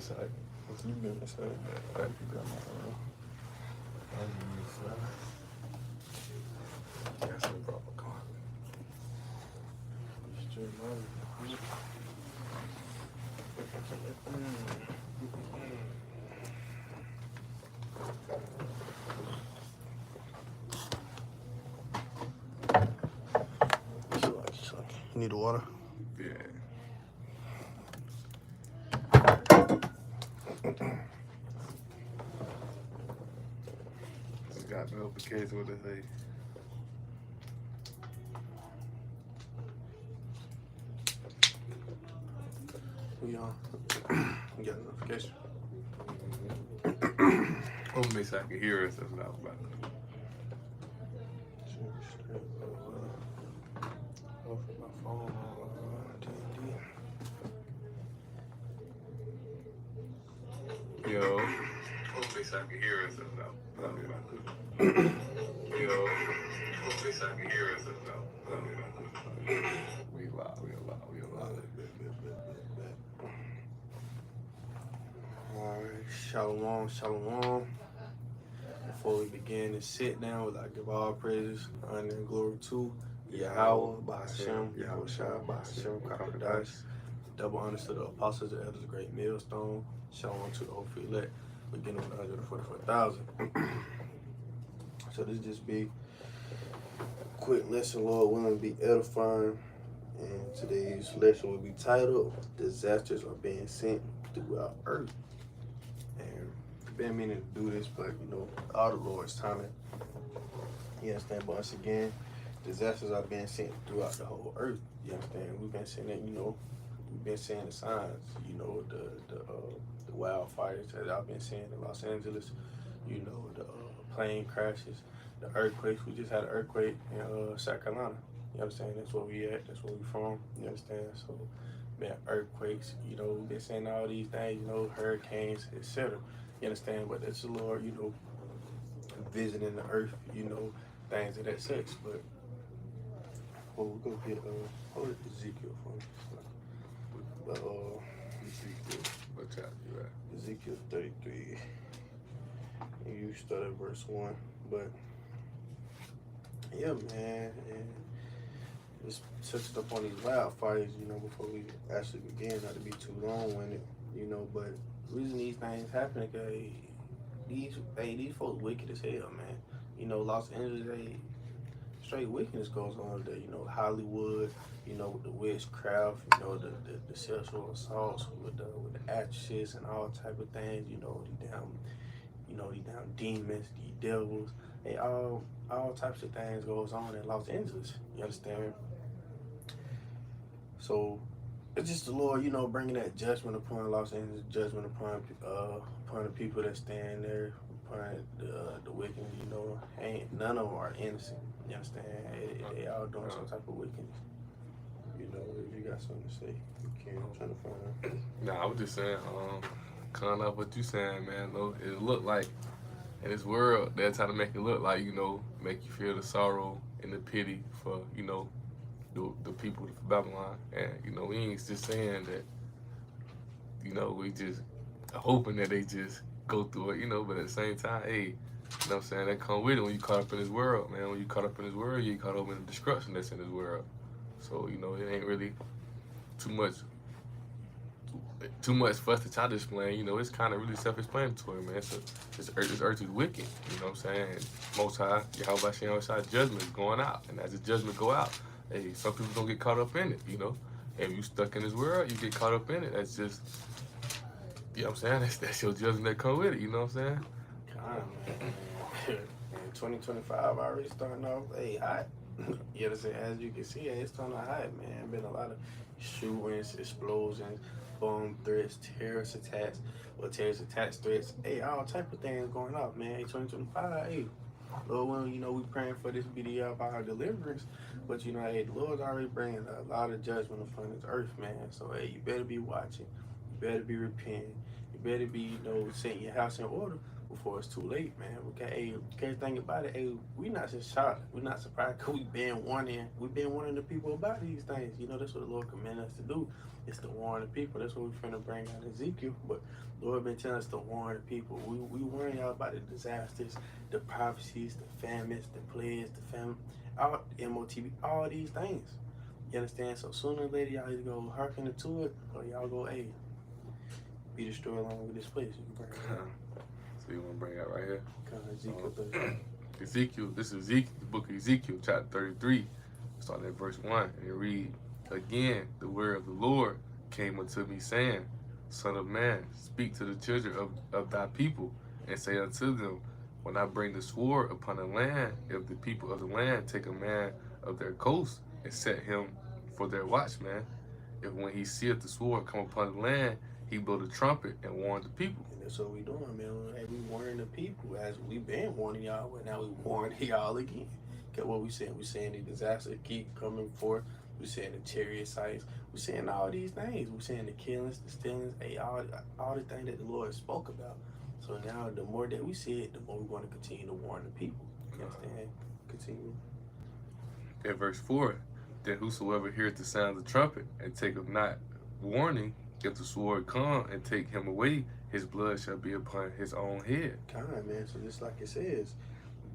inside. You been inside. I got my got some proper car. Straight money. You need the water? Yeah. Just got notification what they say. We on. You got a notification. Hopefully so I can hear us. That's what I was about to do. Off my phone on D&D. Yo. Hopefully so I can hear us. That's what I was about to do. Yo. Hopefully so I can hear us. That's what I was about to do. We live. Alright, shalom. Before we begin this sit down, we'd like to give all praises, honor, and glory to Yahweh, Ba'ashem, Yahweh Shai, Ba'ashem, Kakadice. Double honors to the apostles, the elders, the great millstone. Shalom to the hopefully elect, beginning with 144,000. So this just be a quick lesson, Lord willing, to be edifying. And today's lesson will be titled, Disasters Are Being Sent Throughout Earth. And I've been meaning to do this, but all the Lord's timing. You understand? But once again, disasters are being sent throughout the whole earth. You understand? We've been seeing it, we've been seeing the signs, the wildfires that I've been seeing in Los Angeles, the plane crashes, the earthquakes. We just had an earthquake in South Carolina. You understand? That's where we at. That's where we from. You understand? So, man, earthquakes. We've been seeing all these things. Hurricanes, etc. You understand? But that's the Lord. Visiting the earth. Things of that such. But we're gonna get hold Ezekiel for me. But Ezekiel, what chapter you at? Ezekiel 33. And you start at verse 1. But yeah, man. And just touched up on these wildfires, before we actually begin, not to be too long-winded, but the reason these things happen is these folks wicked as hell, man. Los Angeles, straight wickedness goes on there, Hollywood, with the witchcraft, the sexual assaults with the actresses and all type of things, these damn demons, these devils, all types of things goes on in Los Angeles. You understand? So it's just the Lord, bringing that judgment upon Los Angeles, judgment upon the people that stand there, upon the wicked. Ain't none of them are innocent. You understand? They all doing some type of wickedness. If you got something to say, you can. I'm trying to find out. Nah, I was just saying, kind of what you saying, man. Though it look like in this world they're trying to make it look like make you feel the sorrow and the pity for the people of Babylon, and we ain't just saying that. We just hoping that they just go through it, but at the same time, hey, what I'm saying, that come with it when you caught up in this world, man. When you caught up in this world, you caught up in the destruction that's in this world. So it ain't really too much for us to try to explain. It's kind of really self-explanatory, man. This earth is wicked. You know what I'm saying? Most High, Yahweh Hashem, judgment is going out, and as the judgment go out, hey, some people don't get caught up in it. And if you stuck in this world, you get caught up in it. That's just, you know what I'm saying? That's your judgment that come with it. You know what I'm saying? Man, 2025 already starting off, hot. You understand? As you can see, it's starting off hot, man. Been a lot of shootings, explosions, bomb threats, terrorist attacks, threats. All type of things going off, man. 2025, Lord, we praying for this video of our deliverance, but the Lord's already bringing a lot of judgment upon this earth, man. So, you better be watching. You better be repenting. You better be, setting your house in order. before it's too late, man. Okay, you can't think about it. Hey, we not just shocked. We not surprised because we been warning the people about these things. You know, that's what the Lord commanded us to do. It's to warn the people. That's what we're finna bring out Ezekiel. But the Lord been telling us to warn the people. We warn y'all about the disasters, the prophecies, the famines, the plagues, the famine, all MOTB, all these things. You understand? So sooner or later, y'all either go hearken to it, or y'all go, hey, be destroyed along with this place. You can bring it out. So you want to bring it out right here? Ezekiel 33. Ezekiel, this is Ezekiel, the book of Ezekiel, chapter 33, starting at verse 1. And it read, again, the word of the Lord came unto me, saying, Son of man, speak to the children of thy people, and say unto them, when I bring the sword upon the land, if the people of the land take a man of their coast and set him for their watchman, if when he seeth the sword come upon the land, he blow the trumpet and warn the people. And that's what we doing, man. Hey, we warning the people as we been warning y'all, but now we warning y'all again. Cause what we saying? We saying the disaster keep coming forth. We saying the chariot sites. We saying all these things. We saying the killings, the stealings, hey, all the things that the Lord spoke about. So now, the more that we see it, the more we want to continue to warn the people. You understand? Continue. In verse 4, then whosoever heareth the sound of the trumpet and taketh not warning, if the sword come and take him away, his blood shall be upon his own head. Kind, man. So just like it says,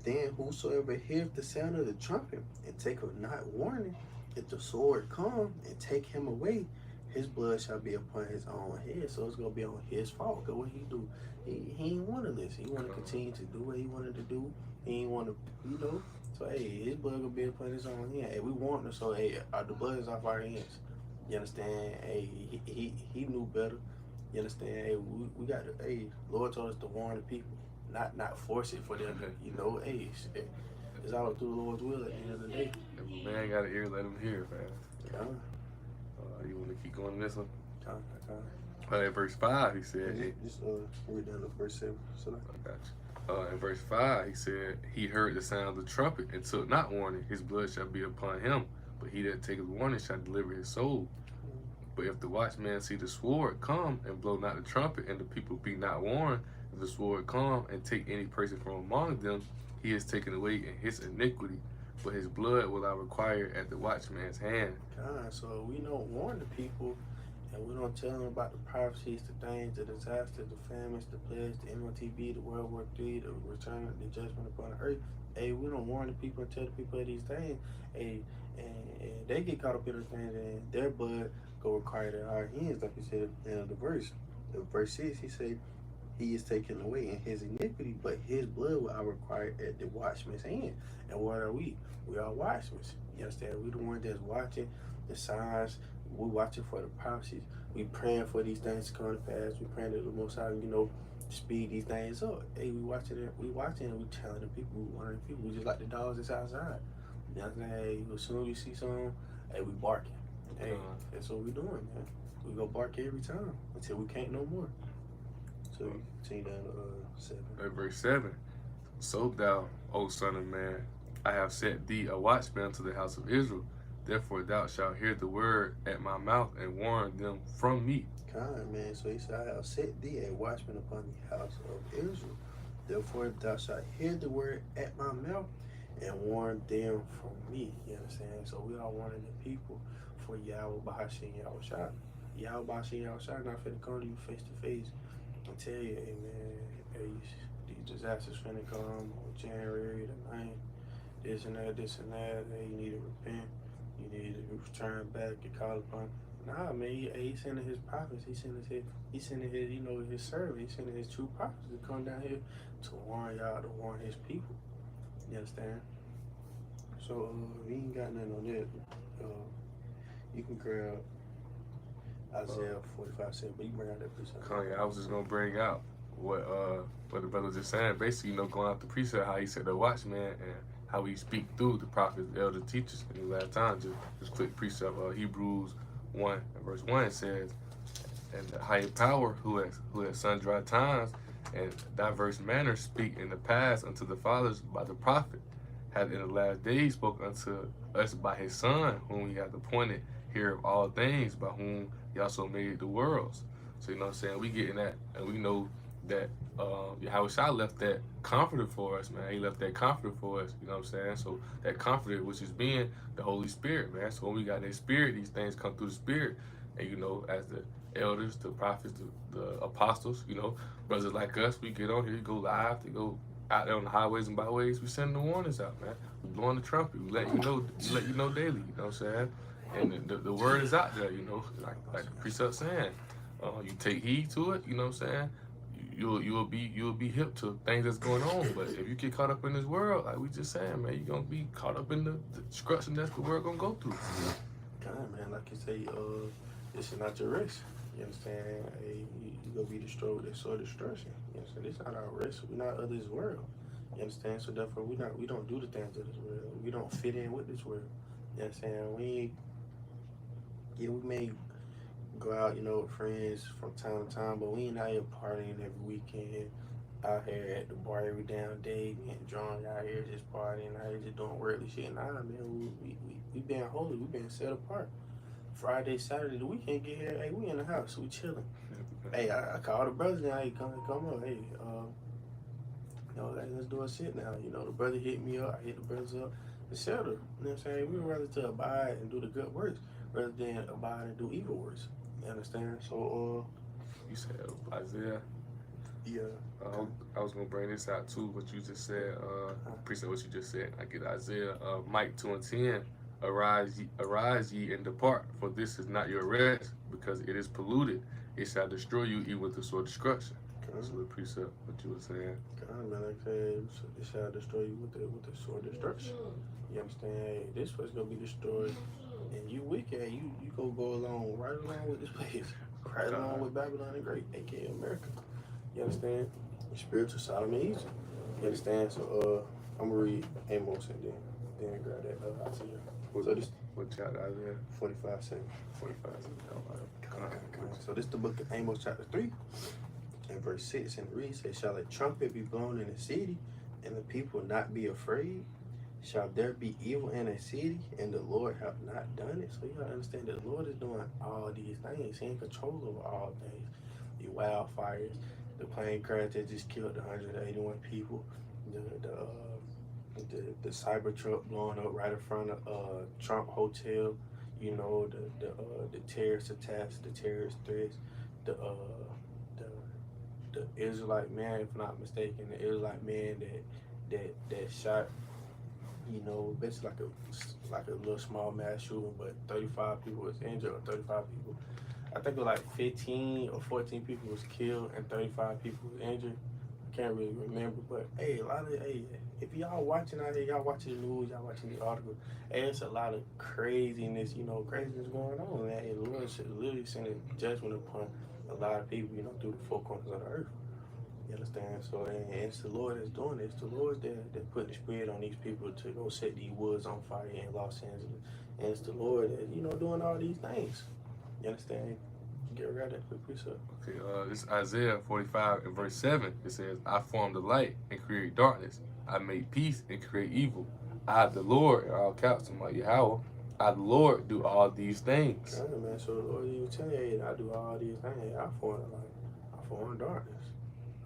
then whosoever heareth the sound of the trumpet and taketh not warning, if the sword come and take him away, his blood shall be upon his own head. So it's gonna be on his fault. Cause what he do, he ain't want to listen. He want to continue to do what he wanted to do. He ain't want to, you know. So hey, his blood gonna be upon his own hand. Hey, we want him. So hey, the blood is off our hands. You understand? Hey, he knew better. You understand? Hey, we got to. Hey, Lord told us to warn the people, not force it for them. You know, hey, it's all up to the Lord's will at the end of the day. If a man got an ear, let him hear, man. You want to keep going this one? In verse 5, he said. Just read down to verse 7. So I got you. In verse 5, he said, he heard the sound of the trumpet and took not warning. His blood shall be upon him, but he that taketh warning shall deliver his soul. But if the watchman see the sword come and blow not the trumpet, and the people be not warned, if the sword come and take any person from among them, he is taken away in his iniquity, but his blood will I require at the watchman's hand. So we don't warn the people, and we don't tell them about the prophecies, the things, the disasters, the famines, the plagues, the MOTB, the World War III, the return of the judgment upon the earth. Hey, we don't warn the people and tell the people of these things. Hey, and they get caught up in the things, and their blood go required at our hands, like you said at the end of the verse. In verse 6, he said, he is taken away in his iniquity, but his blood will I require at the watchman's hand. And what are we? We are watchmen. You understand? We the ones that's watching the signs. We watching for the prophecies. We praying for these things to come to pass. We praying that the Most High, you know, speed these things up. Hey, we watching it. We watching and we telling the people. We warning the people. We just like the dogs that's outside. You know what I'm saying? Hey, as soon as we see something, hey, we barking. Hey, that's what we doing, man. We go bark every time until we can't no more. So continue down to 7. At verse 7, so thou, O son of man, I have set thee a watchman to the house of Israel. Therefore thou shalt hear the word at my mouth and warn them from me. Kind, man. So he said, I have set thee a watchman upon the house of Israel. Therefore thou shalt hear the word at my mouth and warn them from me. You understand? So we are warning the people for Yahweh Bahashim Yahushua. Yahweh Bahashim Yahushua not finna come to you face to face and tell you, hey man, hey, these disasters finna come on January the 9th, this and that, hey, you need to repent, you need to return back and call upon. Nah, man, he's sending his prophets, he's sending his, you know, his servant, he's sending his true prophets to come down here to warn y'all, to warn his people. You understand? So, we ain't got nothing on that. You can grab Isaiah 45:7, but you bring out that precept. Kanye, I was just gonna bring out what the brother was just saying. Basically, you know, going out the precept, how he said the watchman and how we speak through the prophets, the elder teachers. In the last time, just quick precept. Hebrews 1 and verse 1 says, and the higher power who at sundry times and diverse manners speak in the past unto the fathers by the prophet, hath in the last days spoke unto us by his Son, whom he hath appointed here of all things, by whom he also made the worlds. So, you know what I'm saying? We getting that, and we know that Yahushua left that comforter for us, man. He left that comforter for us, you know what I'm saying? So that comforter, which is being the Holy Spirit, man. So when we got that spirit, these things come through the spirit. And, as the elders, the prophets, the apostles, brothers like us, we get on here, we go live, to go out there on the highways and byways, we send the warnings out, man. We blowing the trumpet, we let you know daily, you know what I'm saying? And the word is out there, like the precept saying. You take heed to it, you know what I'm saying? You'll be hip to things that's going on. But if you get caught up in this world, like we just saying, man, you're gonna be caught up in the destruction that's the world gonna go through. God, man, like you say, this is not your race. You understand? Hey, you gonna be destroyed with this sort of destruction. You understand? This not our race. We're not of this world. You understand? So therefore, we don't do the things of this world. We don't fit in with this world. You understand? We may go out, with friends from time to time, but we ain't out here partying every weekend. Out here at the bar every damn day, getting drunk out here just partying, out here just doing worldly shit. Nah, man, we being holy, we being set apart. Friday, Saturday, the weekend get here, hey, we in the house, we chilling. Hey, I call the brothers now, hey, come on, hey, let's do a shit now. The brother hit me up, I hit the brothers up, etc. You know what I'm saying? We would rather to abide and do the good works rather than abide and do evil works. You understand? So, you said Isaiah. Yeah. I was gonna bring this out too. What you just said. Appreciate what you just said. I get Isaiah. Mike 2:10. Arise ye and depart, for this is not your rest, because it is polluted. It shall destroy you even with the sword of destruction. That's what precept. What you were saying. God, man, like I said, it shall destroy you with the sword of destruction. You understand? Hey, this was gonna be destroyed, and you wicked. You go along right along with this place, right along with Babylon the Great, aka America. You understand? Spiritual Sodom and Egypt. You understand? So I'm gonna read Amos and then grab that Isaiah. What chapter Isaiah? 45:7. 45:7. So this is the book of Amos chapter 3 and verse 6, and it reads, shall a trumpet be blown in a city, and the people not be afraid? Shall there be evil in a city, and the Lord have not done it? So you gotta understand that the Lord is doing all these things. He in control over all things. The wildfires, the plane crash that just killed 181 people, the Cybertruck blowing up right in front of Trump Hotel, the terrorist attacks, the terrorist threats, the Israelite man, if not mistaken, the Israelite man that shot, basically like a little small mass shooting, but 35 people was injured, or 35 people. I think it was like 15 or 14 people was killed and 35 people was injured. I can't really remember, but hey, if y'all watching out here, y'all watching the news, y'all watching the articles, hey, it's a lot of craziness, craziness going on. And hey, the Lord should literally send a judgment upon a lot of people, through the four corners of the earth. You understand? So, and it's the Lord that's doing this. The Lord that put the spirit on these people to go set these woods on fire in Los Angeles. And it's the Lord that, doing all these things. You understand? Get rid of that quick precept. Okay, this is Isaiah 45 and verse 7. It says, I form the light and create darkness. I make peace and create evil. I, the Lord, in all caps, I'm like Yahweh, I, the Lord, do all these things. Okay, man, so the Lord even tell you, I do all these things. I form the light. I form darkness.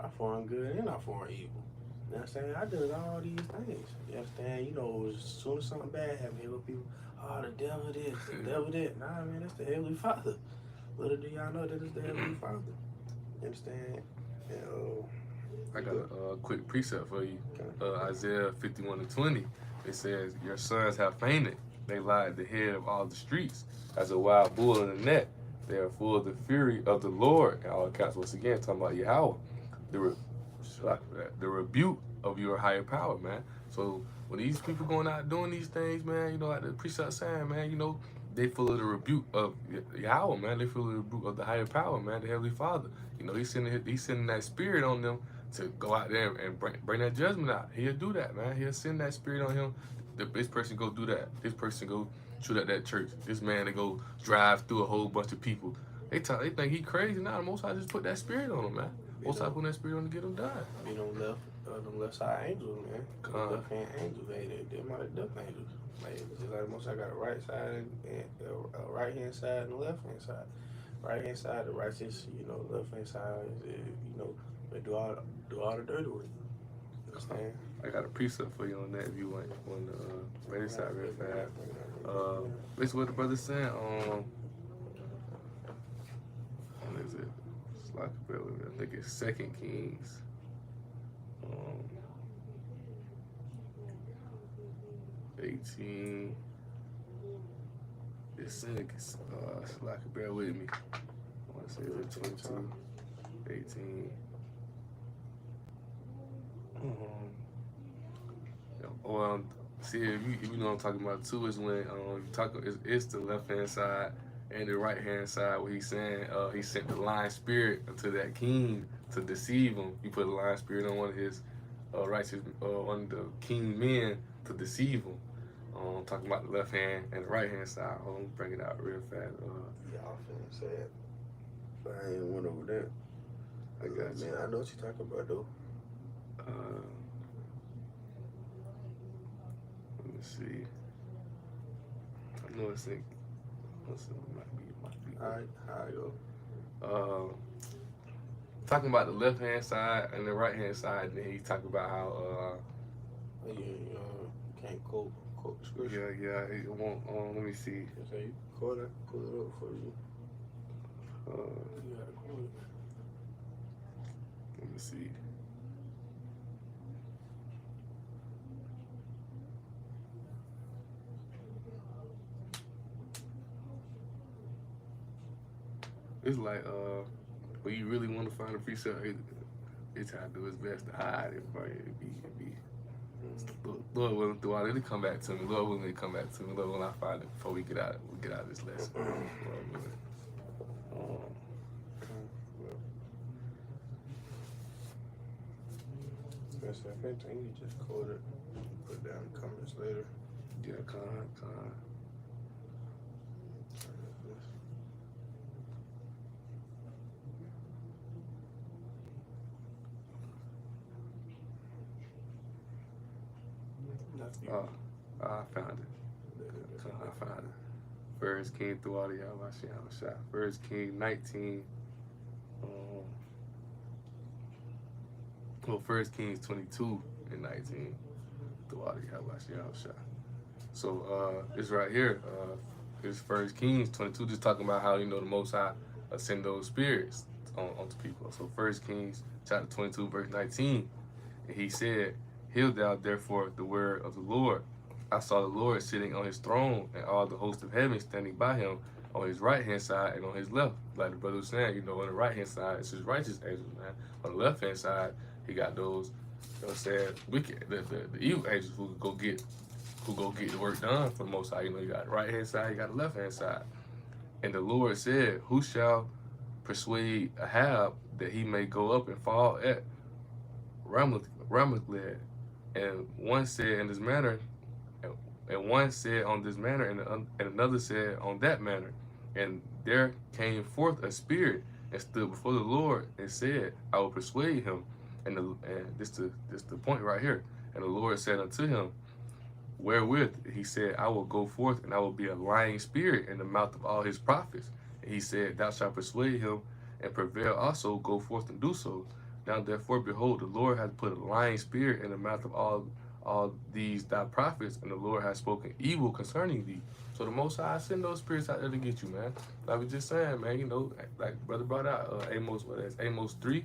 I form good and I form evil. You know what I'm saying? I do all these things. You understand? As soon as something bad happens, here go people, oh, the devil this, the devil that. Nah, man, that's the Heavenly Father. Little do y'all know that it's the Heavenly Father. You understand? And, I got a quick precept for you. Isaiah 51 and 20. It says, your sons have fainted. They lie at the head of all the streets. As a wild bull in the net, they are full of the fury of the Lord. And all accounts, once again, talking about Yahweh. The rebuke of your higher power, man. So when these people going out doing these things, man, like the precept saying, man, they full of the rebuke of Yahweh, man. They full of the rebuke of the higher power, man, the Heavenly Father. He's sending that spirit on them to go out there and bring that judgment out. He'll do that, man. He'll send that spirit on him. This person go do that. This person go shoot at that church. This man, they go drive through a whole bunch of people. They think he crazy. Nah, the Most High just put that spirit on him, man. Most High put that spirit on to get him done. Be them left side angels, man. Left hand angels, they're my death angels. Like, just like Most High got a right side and a right hand side and a left hand side. Right hand side, the righteous, left hand side is, They do all the dirty work. You understand? I got a precept for you on that if you want to read this out real fast. Basically what the brother's saying, what is it? It's like, I think it's 2 Kings. 18. It's like, bear with me. I want to say it's 22, 18. See, if you know what I'm talking about too, is when you talk, it's the left hand side and the right hand side where he's saying he sent the lying spirit to that king to deceive him. He put a lying spirit on one of his righteous, one of the king men to deceive him. Talking about the left hand and the right hand side. Hold on, bring it out real fast. Yeah, I was finna say it, but I ain't went over that. I got you. Man, I know what you're talking about though. Let me see. I know it's in. Might be. All right, how I go? Talking about the left hand side and the right hand side, and then he talking about how You can't quote the scripture. yeah, it won't. Let me see. Okay, you quote it, pull it up for you. You gotta quote it. Let me see. It's like when you really want to find a precept, it's how to do his best to hide it, but it be. Lord willing, through all it'll come back to me. Lord willing, it'll come back to me. Lord willing, I find it before we get out of this lesson. Lord willing. If anything, you just quote it, put it down in the comments later. Yeah, con. I found it. I found it. First King through all the y'all. First King 19. First Kings 22 and 19 through all the y'all. So it's right here. It's First Kings 22, just talking about how the Most High send those spirits onto people. So First Kings chapter 22 verse 19, and he said, "Hear thou therefore the word of the Lord. I saw the Lord sitting on his throne, and all the host of heaven standing by him on his right hand side and on his left." Like the brother was saying, on the right hand side it's his righteous angels, man. On the left hand side, he got those, wicked, the evil angels who go get the work done for the Most High. You got the right hand side, you got the left hand side. And the Lord said, "Who shall persuade Ahab that he may go up and fall at Ramothled?" And one said in this manner, and one said on this manner, and another said on that manner. And there came forth a spirit and stood before the Lord and said, "I will persuade him." And this the point right here. And the Lord said unto him, "Wherewith?" He said, "I will go forth, and I will be a lying spirit in the mouth of all his prophets." And he said, "Thou shalt persuade him, and prevail also, go forth and do so. Now therefore, behold, the Lord hath put a lying spirit in the mouth of all these thy prophets, and the Lord has spoken evil concerning thee." So the Most High send those spirits out there to get you, man. Like we just saying, man, like brother brought out Amos 3.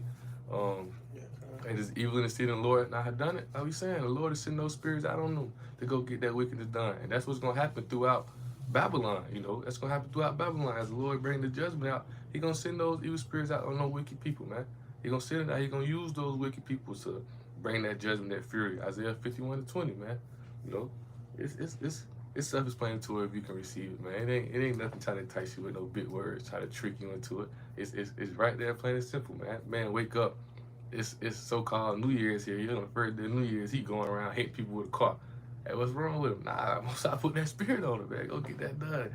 And it's evil in the city, and the Lord not have done it. Like we saying, the Lord is sending those spirits out on them to go get that wickedness done. And that's what's going to happen throughout Babylon. That's going to happen throughout Babylon. As the Lord bring the judgment out, He going to send those evil spirits out on those wicked people, man. He going to send it out. He going to use those wicked people to bring that judgment, that fury. Isaiah 51:20, man. It's self-explanatory if you can receive it, man. It ain't nothing trying to entice you with no big words, try to trick you into it. It's right there, plain and simple, man. Man, wake up. It's so-called New Year's here. The first day of New Year's, he going around hitting people with a car. Hey, what's wrong with him? Nah, I'm gonna put that spirit on him, man. Go get that done.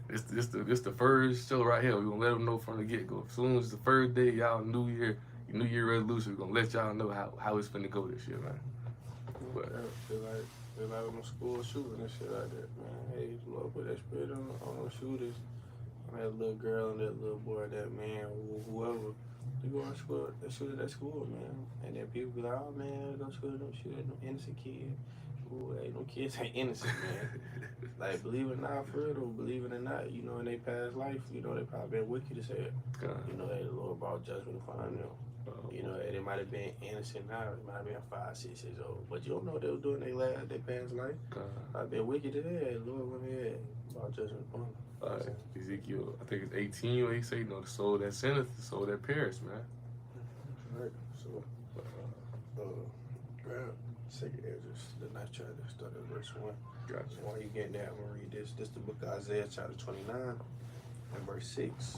This the first show right here. We gonna let them know from the get-go. As soon as the first day, y'all New Year resolution, we gonna let y'all know how it's finna go this year, man. But feel like on the school shooting and shit like that, man. Hey, Lord, put that spirit on those shooters, on that little girl and that little boy, that man, whoever. You go to school, they shoot at school, man. And then people be like, oh man, go shoot them, them innocent kids. Ooh, hey, them kids ain't innocent, man. Like, believe it or not, for real, though, believe it or not, you know, in their past life, you know, they probably been wicked as hell. You know, the Lord brought judgment upon them. You know, they might have been innocent now. They might have been 5, 6 years old. But you don't know what they were doing their past life. I've been wicked as hell. The Lord went ahead and brought judgment upon them. Ezekiel, I think it's 18 where he say, you know, the soul that sinneth, the soul that perish, man. Right. So, grab second Ezra, the ninth chapter, start at verse 1. Gotcha. While you getting that, I'm going to read this. This is the book of Isaiah, chapter 29, and verse 6.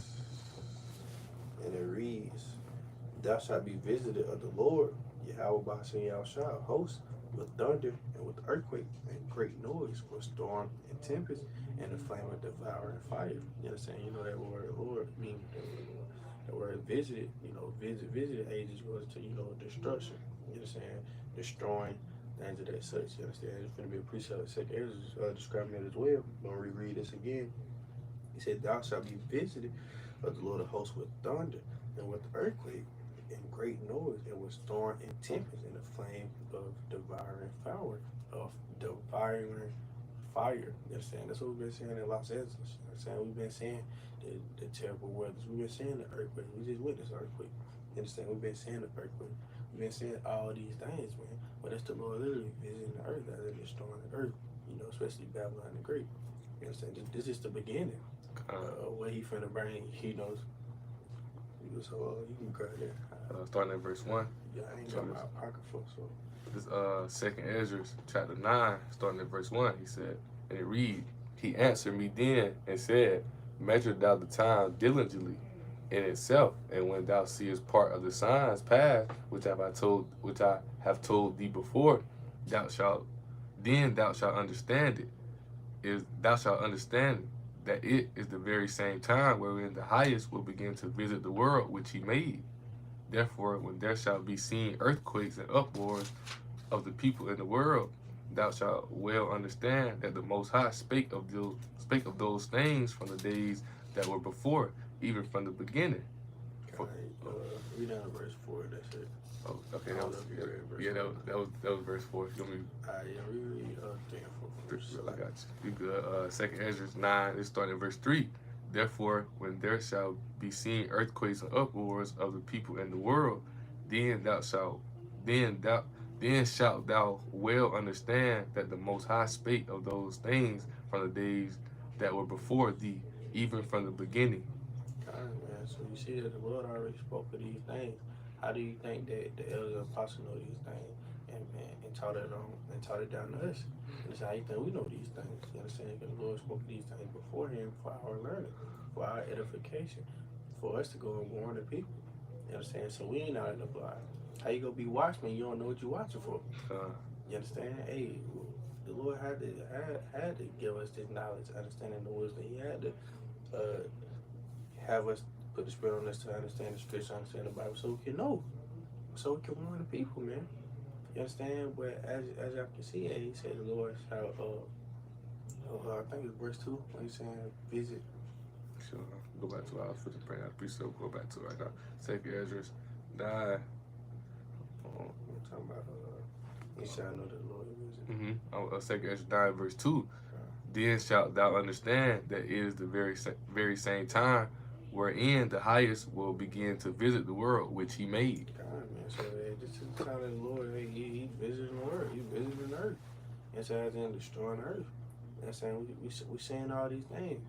And it reads, Thou shalt be visited of the Lord, Yahweh Ba'ashem Yahushua, host with thunder and with earthquake and great noise, with storm and tempest and the flame of devouring fire. You understand? You know that word Lord means the word visited, you know, visited ages goes to, you know, destruction. You understand? Destroying things of that such. You understand? It's going to be a precept of second Ezra describing it as well. I'm going to reread this again. He said, Thou shalt be visited of the Lord of hosts with thunder and with earthquake and great noise and with storm and tempest and the flame of devouring fire. You understand? That's what we've been saying in Los Angeles. You understand? We've been saying the terrible weathers. We've been saying the earthquake. We just witnessed the earthquake. You understand? We've been saying the earthquake. We've been saying all these things, man. But that's the Lord literally visiting the earth as they're destroying the earth. You know, especially Babylon the Great. You understand? This is the beginning. Where he finna bring, he knows. So you can grab that. Starting at verse 1. Yeah, I ain't got my apocrypha, so. This second Ezra, chapter 9, starting at verse 1, he said, and it read, He answered me then and said, Measure thou the time diligently in itself, and when thou seest part of the signs past, which I have told thee before, thou shalt understand it. Thou shalt understand that it is the very same time wherein the highest will begin to visit the world which he made. Therefore, when there shall be seen earthquakes and uproars of the people in the world, thou shalt well understand that the Most High spake of those things from the days that were before, even from the beginning. Read down to verse 4. That's it. Oh, okay. That was verse 4. You want me? Read 3 and 4. I got you. You good? Second Ezra 9. It's starting at verse 3. Therefore, when there shall be seen earthquakes and uproars of the people in the world, then shalt thou well understand that the Most High spake of those things from the days that were before thee, even from the beginning. Man. So you see that the Lord already spoke of these things. How do you think that the elders and apostles know these things and taught it down to us? And that's how you think we know these things. You understand? Because the Lord spoke of these things beforehand for our learning, for our edification, for us to go and warn the people. You understand? So we ain't out in the blind. How you gonna be watchman? You don't know what you're watching for. You understand? Hey, the Lord had to give us this knowledge, understanding the wisdom. He had to have us put the Spirit on us to understand the Scripture, understand the Bible, so we can know, so we can warn the people, man. You understand? But as y'all can see, he said the Lord shall, I think it's verse 2, when he's saying visit. Sure. Go back to our fifth prayer. I appreciate it. Go back to it right now. Second Ezra 9. I'm talking about, you shall know that the Lord is visit. Second Ezra 9, verse 2. Then shalt thou understand that it is the very same time wherein the highest will begin to visit the world which he made. God, man. So this is the time of the Lord. He visiting the world. He visiting the earth. And so as in destroying the earth. You know what I'm saying? We saying all these things.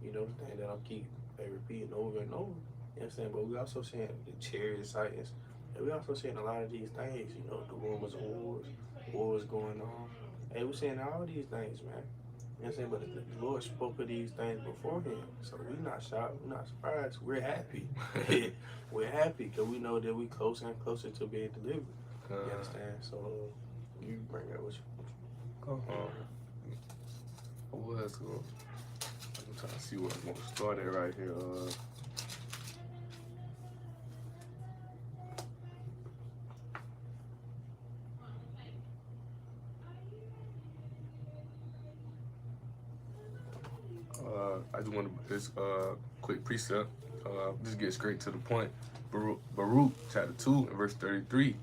You know, the thing that I'll keep repeating over and over. You know what I'm saying? But we also saying the chariot sightings. And we also saying a lot of these things. You know, the rumors of wars going on. Hey, we're saying all these things, man. You know what I'm saying? But the Lord spoke of these things beforehand. So we're not shocked. We're not surprised. We're happy. We're happy because we know that we're closer and closer to being delivered. You understand? So you bring that with you. I'm trying to see where I'm going to start at right here. I just want to, this quick precept Just get straight to the point. Baruch chapter 2 and verse 33.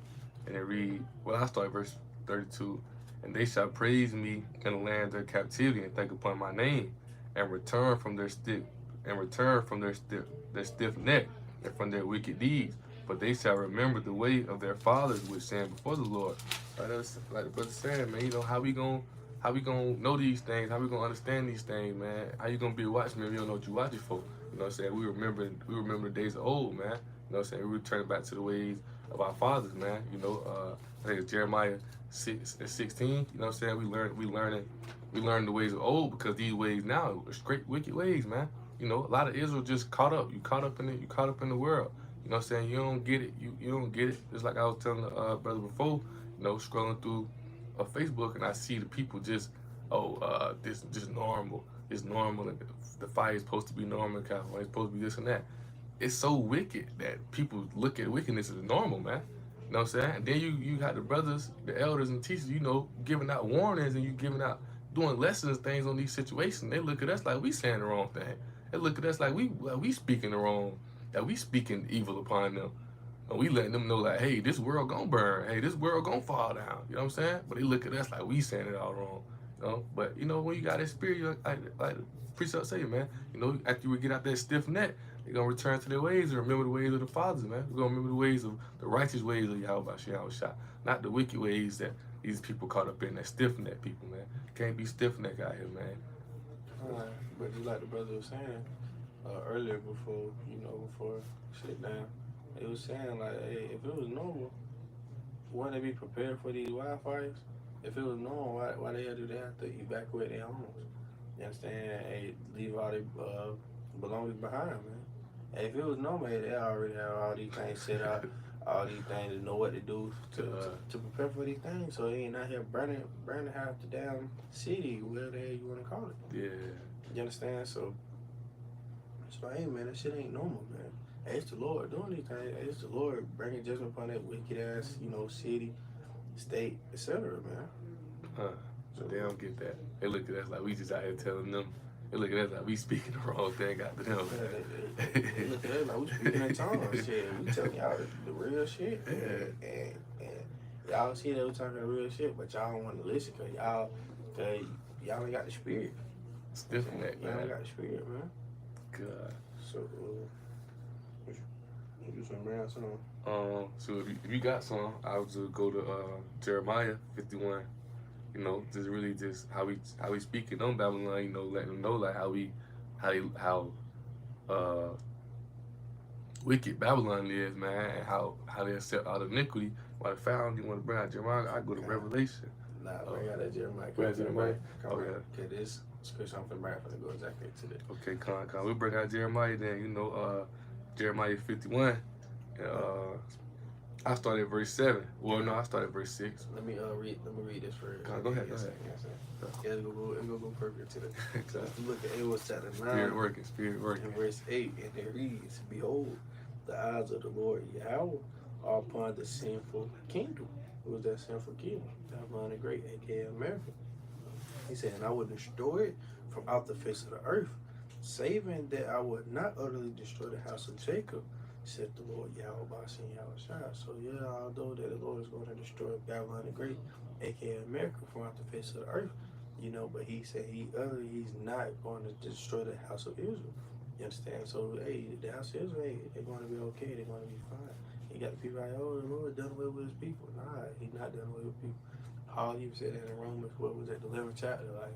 And it read, well, I start verse 32. And they shall praise me in the land of their captivity and think upon my name and return from their stiff neck and from their wicked deeds. But they shall remember the way of their fathers which stand before the Lord. Like the brother said, man, how we gonna know these things? How we gonna understand these things, man? How you gonna be a watchman if you don't know what you watching for? You know what I'm saying? We remember the days of old, man. You know what I'm saying? We return back to the ways of our fathers, man. I think it's Jeremiah 6:16. You know what I'm saying? We learn the ways of old because these ways now are straight wicked ways, man. A lot of Israel just caught up. You caught up in it. You caught up in the world. You know what I'm saying? You don't get it. You don't get it. Just like I was telling the brother before. Scrolling through Facebook and I see the people just, this just normal. It's normal. And the fight is supposed to be normal. California is supposed to be this and that. It's so wicked that people look at wickedness as normal, man. You know what I'm saying? And then you got the brothers, the elders and teachers, giving out warnings and you giving out doing lessons, things on these situations. They look at us like we saying the wrong thing. They look at us like we speaking the wrong, that we speaking evil upon them. And we letting them know like, hey, this world gonna burn. Hey, this world gonna fall down. You know what I'm saying? But they look at us like we saying it all wrong. But when you got that spirit, like the precept say, man, after we get out that stiff neck, they're gonna return to their ways and remember the ways of the fathers, man. We're gonna remember the ways of the righteous ways of Yahweh Shah, not the wicked ways that these people caught up in, that stiff neck people, man. Can't be stiff neck out here, man. But just like the brother was saying earlier before sit down, they was saying like, hey, if it was normal, wouldn't they be prepared for these wildfires? If it was normal, why the hell do they have to evacuate their homes? You understand? Hey, leave all their belongings behind, man. Hey, if it was normal, they already have all these things set out, all these things to know what to do to prepare for these things. So they ain't out here burning half the damn city, whatever the hell you want to call it. Yeah. You understand? So hey, man, that shit ain't normal, man. Hey, it's the Lord doing these things. Hey, it's the Lord bringing judgment upon that wicked ass, city, state, etc., man. So they don't get that. They look at us like we just out here telling them. They look at us like we speaking the wrong thing out to them. They look at us like we speaking in tongues. Shit, we telling y'all the real shit. And y'all see that we talking the real shit, but y'all don't want to listen because y'all ain't got the spirit. Stiff neck, man. Y'all ain't got the spirit, man. God. So, you do some rap song. So if you got some, I would just go to Jeremiah 51. Just really just how we speaking on Babylon. Letting them know like how wicked Babylon is, man, and how they accept all the iniquity. While the found you want to bring out Jeremiah, I go to Revelation. Nah, bring out that Jeremiah. Jeremiah. Okay, this scripture I'm finna go exactly to that. Okay, con. We bring out Jeremiah then. Jeremiah 51. I started at verse 7. Well, no, I started at verse 6. Let me read this for you. Go ahead. Yeah, it's gonna go perfect to the. Exactly. Look at Amos chapter 9. Spirit working. In verse 8, and it reads, "Behold, the eyes of the Lord Yahweh are upon the sinful kingdom." Who was that sinful kingdom? Babylon the Great, aka America. He said, "And I will destroy it from out the face of the earth, saving that I would not utterly destroy the house of Jacob, said the Lord Yahweh Bashan Yahweh." So although that the Lord is going to destroy Babylon the Great, aka America, from out the face of the earth, but he said he's not going to destroy the house of Israel. You understand? So hey, the house of Israel, they're going to be okay. They're going to be fine. You got the people like, oh, the Lord done away with his people. Nah, he's not done away with people. All you said in Romans, what was that, the 11th chapter? Like,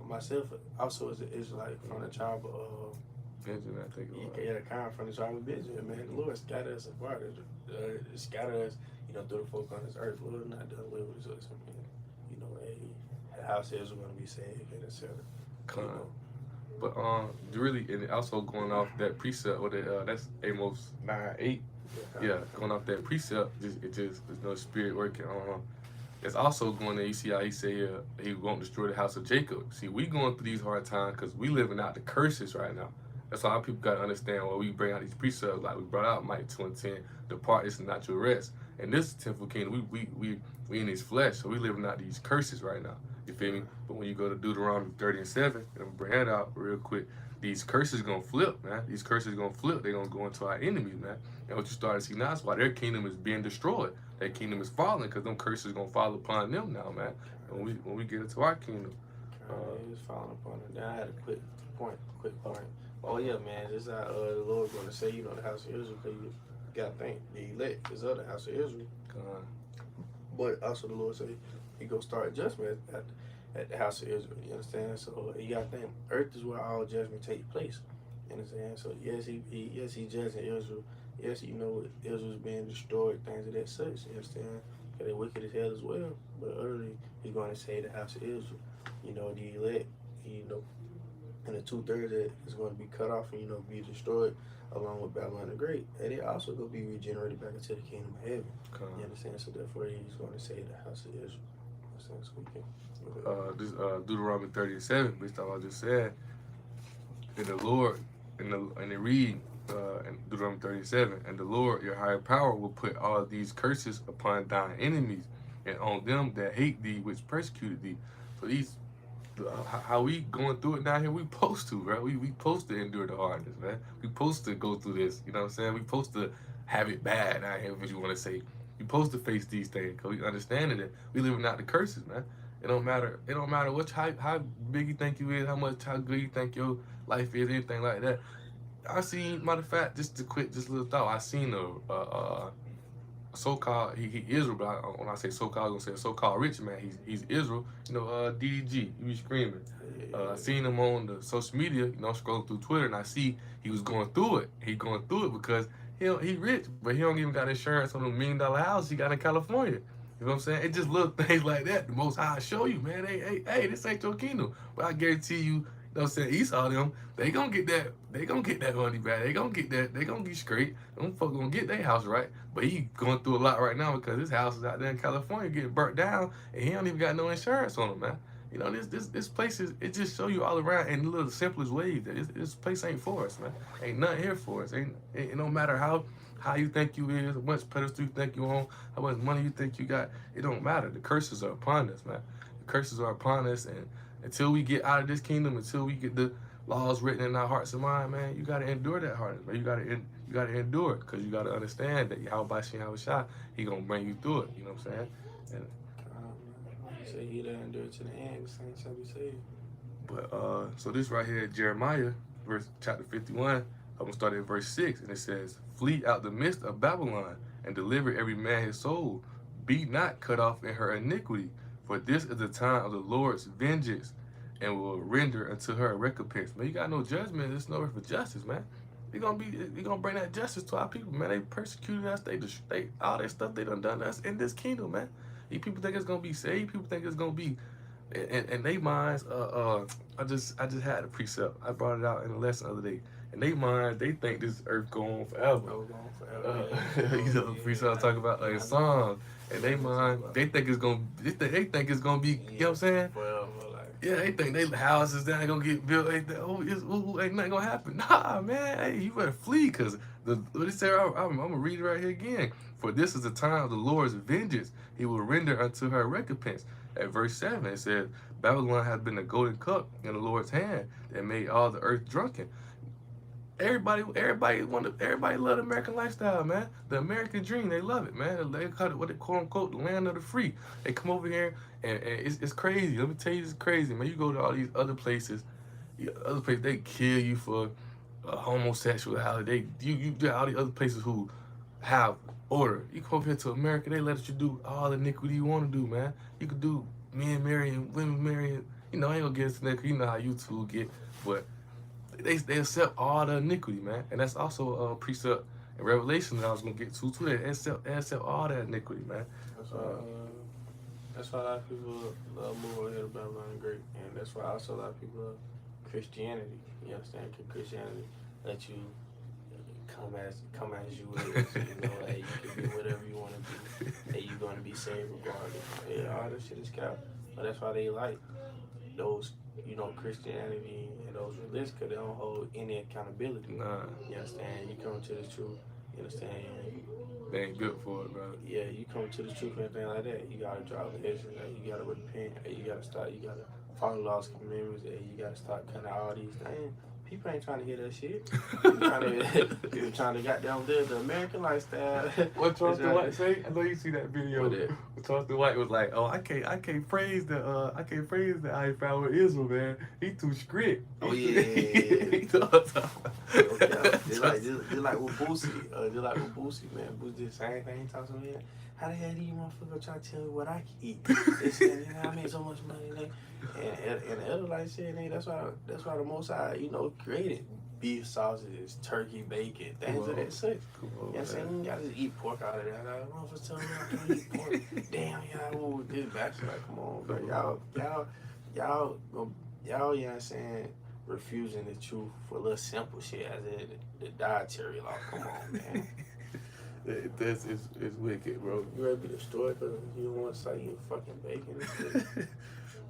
myself also is an Israelite from the tribe of Benjamin, I think it was. Yeah, kind from the tribe of Benjamin, man. The Lord scattered us apart. Scattered us, through the folk on this earth. The Lord not done away with us. The house is going to be saved, and etc. But really, and also going off that precept, that's Amos 9:8. Yeah, going off that precept, there's no spirit working. It's also going to, you see how he say he won't destroy the house of Jacob. See, we going through these hard times because we living out the curses right now. That's why people got to understand when we bring out these precepts, like we brought out Micah 2:10, depart is not your rest. And this temple kingdom, we in his flesh, so we living out these curses right now. You feel me? But when you go to Deuteronomy 30:7, and I'm bring that out real quick. these curses gonna flip, man. These curses gonna flip. They're gonna go into our enemies, man. And what you start to see now is why their kingdom is being destroyed. Their kingdom is falling because them curses gonna fall upon them now, man. And when we get into our kingdom, It was falling upon it. Now I had a quick point. Oh yeah, man, this is how the Lord going to say, you know, the house of Israel, because you got to think the elect is of the house of Israel. But also the Lord say He gonna start judgment at the house of Israel. You understand? So you got to think, earth is where all judgment take place. You understand? So yes, he judging Israel. Yes, you know Israel's being destroyed, things of that such. You understand? Because they're wicked as hell as well. But utterly, He's going to say the house of Israel. You know, the elect, you know, and the 2/3 that is going to be cut off and, you know, be destroyed along with Babylon the Great. And they also going to be regenerated back into the kingdom of heaven. You understand? So therefore, He's going to say the house of Israel. This Deuteronomy 30:7, based on what I just said, and the Lord, and they read in Deuteronomy 37, and the Lord, your higher power, will put all these curses upon thine enemies, and on them that hate thee, which persecuted thee. So these, how we going through it down here, we supposed to, right? We supposed to endure the hardness, man. We supposed to go through this, you know what I'm saying? We supposed to have it bad down here, what you want to say. We supposed to face these things, because we understanding that we living out the curses, man. It don't matter what how big you think you is, how good you think your life is, anything like that. I seen, matter of fact, just to quit this little thought, I seen a so-called, he Israel, but when I say so-called, I'm gonna say a so-called rich man. He's Israel, you know, DDG, he be screaming. I seen him on the social media, you know, scrolling through Twitter, and I see he was going through it. He going through it because he rich, but he don't even got insurance on the $1 million house he got in California. You know what I'm saying? It's just little things like that. The Most High show you, man. Hey, this ain't your kingdom. But I guarantee you, you know what I'm saying, Esau them, they gonna get that money back. They gonna get straight. Them folks gonna get their house right. But he going through a lot right now because his house is out there in California getting burnt down, and he don't even got no insurance on him, man. You know, this place is, it just show you all around in the little simplest ways that this place ain't for us, man. Ain't nothing here for us. It don't matter how you think you is, how much pedestal you think you on, how much money you think you got. It don't matter. The curses are upon us, man. The curses are upon us, and until we get out of this kingdom, until we get the laws written in our hearts and mind, man, you gotta endure that hardness, man. You gotta endure it, because you gotta understand that Yahweh Shah, He gonna bring you through it. You know what I'm saying? And He said He that endure to the end, the saints shall be saved. But so this right here, Jeremiah, chapter 51. I'm gonna start at verse 6, and it says, "Flee out the midst of Babylon, and deliver every man his soul. Be not cut off in her iniquity, for this is the time of the Lord's vengeance, and will render unto her a recompense." Man, you got no judgment. There's nowhere for justice, man. We gonna bring that justice to our people, man. They persecuted us. They all that stuff they done to us in this kingdom, man. These people think it's gonna be saved. People think it's gonna be, and they minds. I just had a precept. I brought it out in a lesson the other day. In they mind, they think this earth go on forever. You know, precept talk about like song. And they mind, they think it's gonna be. You know what I'm saying? Forever, yeah, they think they houses that ain't gonna get built. Ain't nothing gonna happen. Nah, man, hey, you better flee, cause what it say? I'm gonna read it right here again. For this is the time of the Lord's vengeance; He will render unto her recompense. At verse 7, it says, "Babylon has been a golden cup in the Lord's hand that made all the earth drunken." Everybody love the American lifestyle, man. The American dream, they love it, man. They call it what they quote unquote the land of the free. They come over here and it's crazy. Let me tell you, it's crazy, man. You go to all these other places, they kill you for homosexuality. You got all these other places who have order. You come over here to America, they let you do all the iniquity you want to do, man. You could do men marrying, women marrying. You know, I ain't gonna get into that, 'cause you know how you two get, but they accept all the iniquity, man. And that's also a precept in Revelation that I was gonna get to too. They accept all that iniquity, man. That's why a lot of people move over here to Babylon the Great, and that's why also a lot of people love Christianity. You understand? Christianity let you come as you is. You know, hey, you can be whatever you want to be. Hey, you're gonna be saved regardless. Yeah, all this shit is cap. But that's why they like those, you know, Christianity and those religions, because they don't hold any accountability. Nah. You understand? You come to the truth. You understand? They ain't built for it, bro. Yeah, you come to the truth and everything like that. You gotta drop the issue. You gotta repent. You gotta start. You gotta follow laws, commandments. You gotta start cutting out all these things. People ain't trying to hear that shit. People trying to goddamn live the American lifestyle. What Charleston White say? I know you see that video. What that? Charleston White was like, "Oh, I can't praise the I found with Israel, man. He too strict." Oh yeah. He Just like with Boosie, man. Boosie did the same thing. He talks to me. How the hell do you motherfucker try to tell me what I can eat? They said, I made so much money. And the other like shit, that's why the Most High, created beef sausages, turkey, bacon, things of that such. You know what I'm saying? You gotta just eat pork out of there. Like, motherfuckers telling me I can't eat pork. Damn, y'all, this bastard, like, come on, bro. Y'all, you know what I'm saying, refusing the truth for a little simple shit as the dietary law. Come on, man. This is wicked, bro. You ready to be destroyed because you don't want to say you fucking bacon and shit?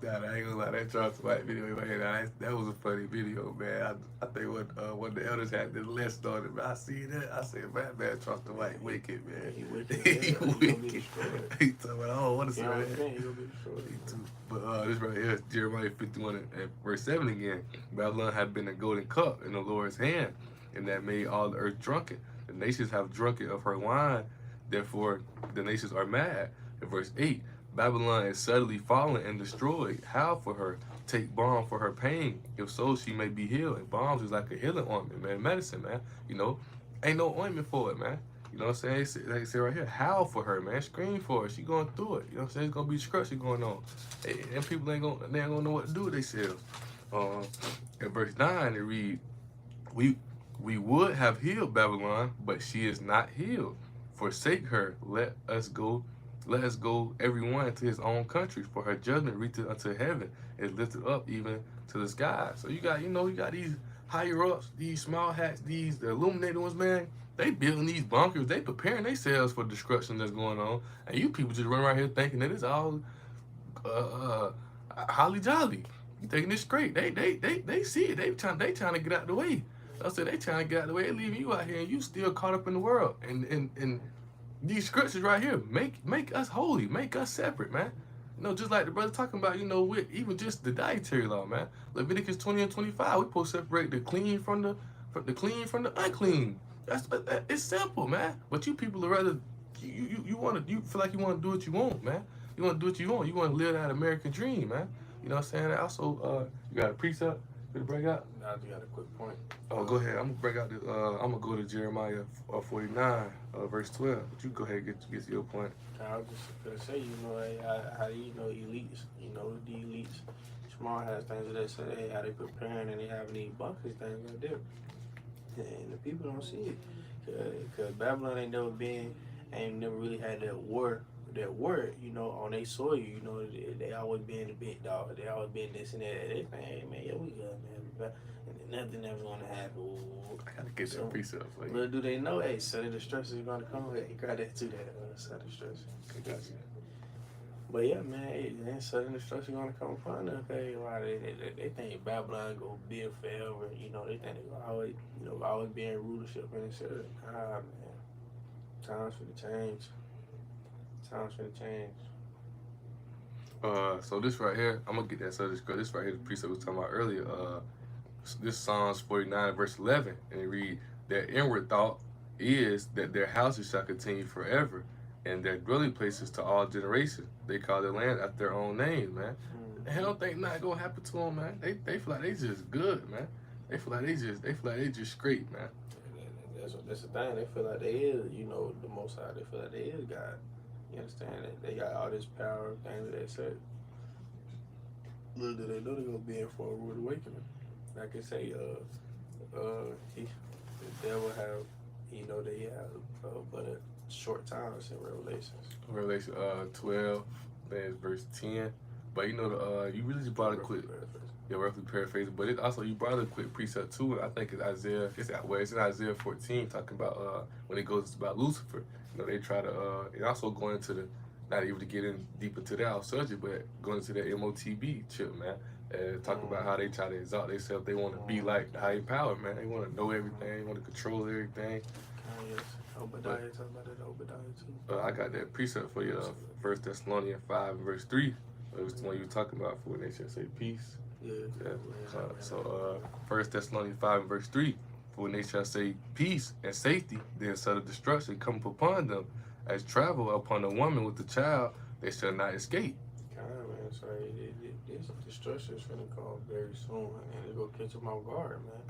Nah, I ain't gonna lie, that Charleston White video, man, that was a funny video, man. I think when the elders had the list on it, I see that, I said, man, Charleston White wicked, man. He wicked. He wicked. He talking about, oh, what is that? He gonna be destroyed. But this right here is Jeremiah 51 and verse 7 again. Babylon had been a golden cup in the Lord's hand, and that made all the earth drunken. The nations have drunken of her wine, therefore the nations are mad. In verse 8, Babylon is suddenly fallen and destroyed. Howl for her, take balm for her pain. If so, she may be healed. And balms is like a healing ointment, man. Medicine, man. Ain't no ointment for it, man. You know what I'm saying? They say right here, howl for her, man. Scream for her. She going through it. You know what I'm saying? It's gonna be scratchy going on. And people ain't gonna know what to do with themselves. In verse 9, it read, we would have healed Babylon, but she is not healed. Forsake her, let us go everyone to his own country, for her judgment reacheth unto heaven, is lifted up even to the sky. So you got these higher ups, these small hats, the illuminated ones, man. They building these bunkers, they preparing themselves for the destruction that's going on. And you people just run around here thinking that it's all holly jolly. You thinking it's great. They see it. They trying to get out the way. I said they trying to get out the way. They leaving you out here and you still caught up in the world. And these scriptures right here make us holy, make us separate, man. Just like the brother talking about, with even just the dietary law, man. Leviticus 20 and 25, we supposed to separate the clean from the unclean. It's simple, man. But you people are rather you feel like you want to do what you want, man. You want to do what you want. You want to live that American dream, man. You know what I'm saying? Also, you got a precept to break out? I just got a quick point. Oh, go ahead. I'm gonna break out I'm gonna go to Jeremiah 49, verse 12. But you go ahead and get to your point. I was just gonna say, how do you know elites? The elites, small has things that they say, how they preparing and they having these bunkers, things like that. And the people don't see it, cause Babylon ain't never really had that word, on their soil. They always been the big dog. They always been this and that. They think, hey man, yeah, we good, man. And nothing ever gonna happen. I gotta get that precept for you. Little do they know, hey, sudden destruction is gonna come. Hey, grab that to that sudden destruction. I got you. But yeah, man, sudden destruction gonna come upon them. Okay, they think Babylon gonna build forever. They think they gonna always be in rulership and shit. Man, times for the change. So this right here, I'm gonna get that. So this right here, the precept was talking about earlier. This Psalms 49 verse 11, and it read, their inward thought is that their houses shall continue forever, and their dwelling places to all generations. They call their land after their own name, man. They don't think nothing gonna happen to them, man. They feel like they just good, man. They feel like they just straight, man. That's the thing. They feel like they is, the Most High. They feel like they is God. You understand that they got all this power, things that they said. Little do they know they're gonna be in for a rude awakening. Like I say, the devil have, they have but a short time. It's in Revelations. Revelation 12, that's verse 10. But you really just brought a quick, roughly paraphrase. But it also, you brought a quick precept too. I think it's Isaiah. It's in Isaiah 14, talking about when it goes about Lucifer. They try to, and also going into the, not even to get in deep into that subject, but going into the MOTB chip, man. Talk about how they try to exalt themselves. They want to be like the higher power, man. They want to know everything. They want to control everything. Yes. Obadiah, talk about that Obadiah too. I got that precept for you. 1 Thessalonians 5 verse 3. It was the one you were talking about, for when they should say peace. Yeah. So, 1 Thessalonians 5 and verse 3, for when they shall say peace and safety, then sudden destruction come upon them, as travel upon a woman with a child, they shall not escape. God, man, so this destruction is gonna come very soon, and it's gonna catch them off guard, man.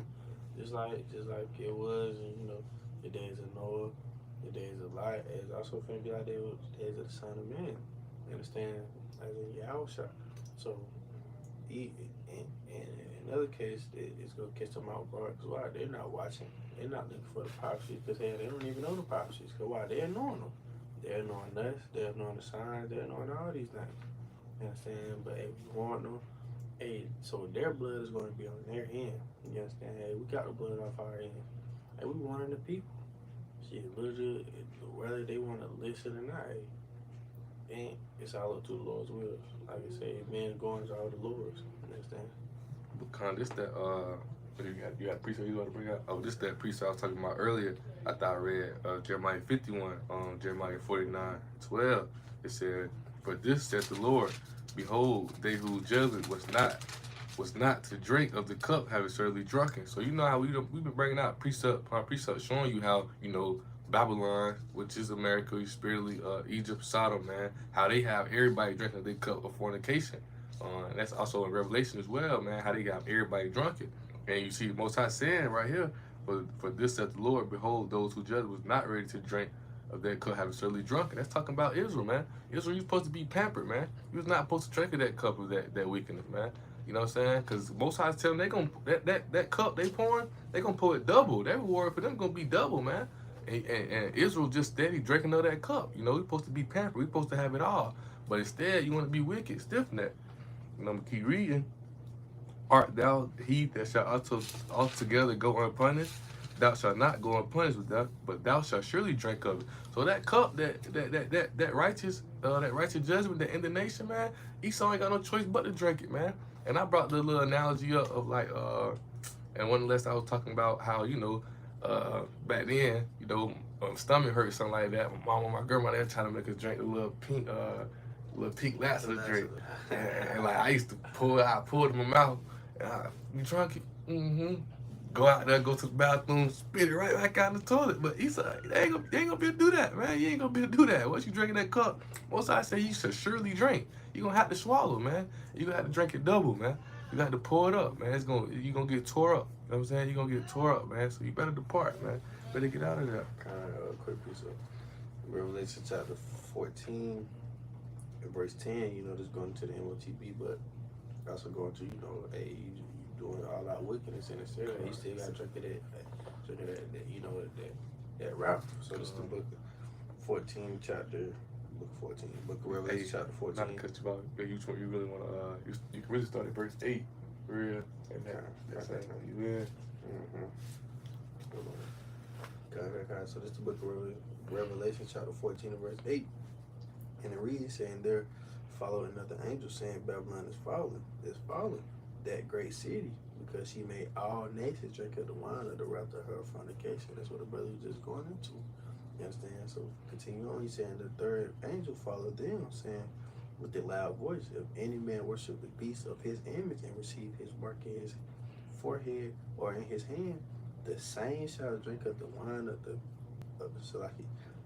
Just like it was, the days of Noah, the days of Lot, it's also gonna be like the days of the Son of Man. You understand? As in Yahusha. So, in another case, it's gonna catch them off guard. Cause why? They're not watching. They're not looking for the prophecies. Cause they don't even know the prophecies. Cause why? They're knowing them. They're knowing us. They're knowing the signs. They're knowing all these things. You understand? But if you want them, hey, so their blood is going to be on their end. You understand? Hey, we got the blood off our end. Hey, we wanting the people. Shit, literally, whether they want to listen or not, hey, it's all up to the Lord's will. Like I say, man's going to all the Lord's. You understand? Because this that you got a precept you want to bring out? Oh, this that precept I was talking about earlier. I thought I read Jeremiah 51, Jeremiah 49:12. It said, "For this saith the Lord, behold, they who judgment was not to drink of the cup having certainly drunken." So you know how we've been bringing out precept showing you how, Babylon, which is America, spiritually Egypt, Sodom, man, how they have everybody drinking their cup of fornication. And that's also in Revelation as well, man, how they got everybody drunken. And you see the Most High saying right here, for this saith the Lord, behold, those who judge was not ready to drink of that cup having certainly drunken. That's talking about Israel, man. Israel, you supposed to be pampered, man. You was not supposed to drink of that cup of that wickedness, man. You know what I'm saying? Because Most High telling them that cup they pouring, they gonna pour it double. That reward for them gonna be double, man. And Israel just steady drinking of that cup. We supposed to be pampered. We supposed to have it all. But instead, you want to be wicked, stiff-necked. I'm gonna keep reading. Art thou he that shall altogether go unpunished? Thou shalt not go unpunished with that, but thou shalt surely drink of it. So that cup, that righteous judgment that in the nation, man, Esau ain't got no choice but to drink it, man. And I brought the little analogy up of like, and one less I was talking about how back then, stomach hurt, something like that. My mom and my grandma, they were trying to make us drink a little pink Lassa drink, and like I used to pull it in my mouth. You drunk it? Mm-hmm. Go out there, go to the bathroom, spit it right back out in the toilet. But he said, they ain't gonna be able to do that, man. You ain't gonna be able to do that. Once you drinking that cup, most I say you should surely drink. You gonna have to swallow, man. You gonna have to drink it double, man. You got to pour it up, man. You gonna get tore up. You know what I'm saying? You gonna get tore up, man. So you better depart, man. Better get out of there. Kind of a quick piece of Revelation chapter 14 and verse 10. Just going to the MOTB, but also going to, hey, you doing all that wickedness in the area. You still got to drink that route. So this is the book 14 chapter. Book of Revelation chapter 14. Not to cut you off, but you really want to, you can really start at verse 8, for real. And that's you in. Okay. So this is the book of Revelation chapter 14 and verse 8. And it reads, saying, there followed another angel saying, Babylon is fallen, that great city, because she made all nations drink of the wine of the wrath of her fornication. That's what the brother was just going into. You understand? So continue on. He's saying the third angel followed them, saying with a loud voice, if any man worship the beast of his image and receive his mark in his forehead or in his hand, the same shall drink of the wine of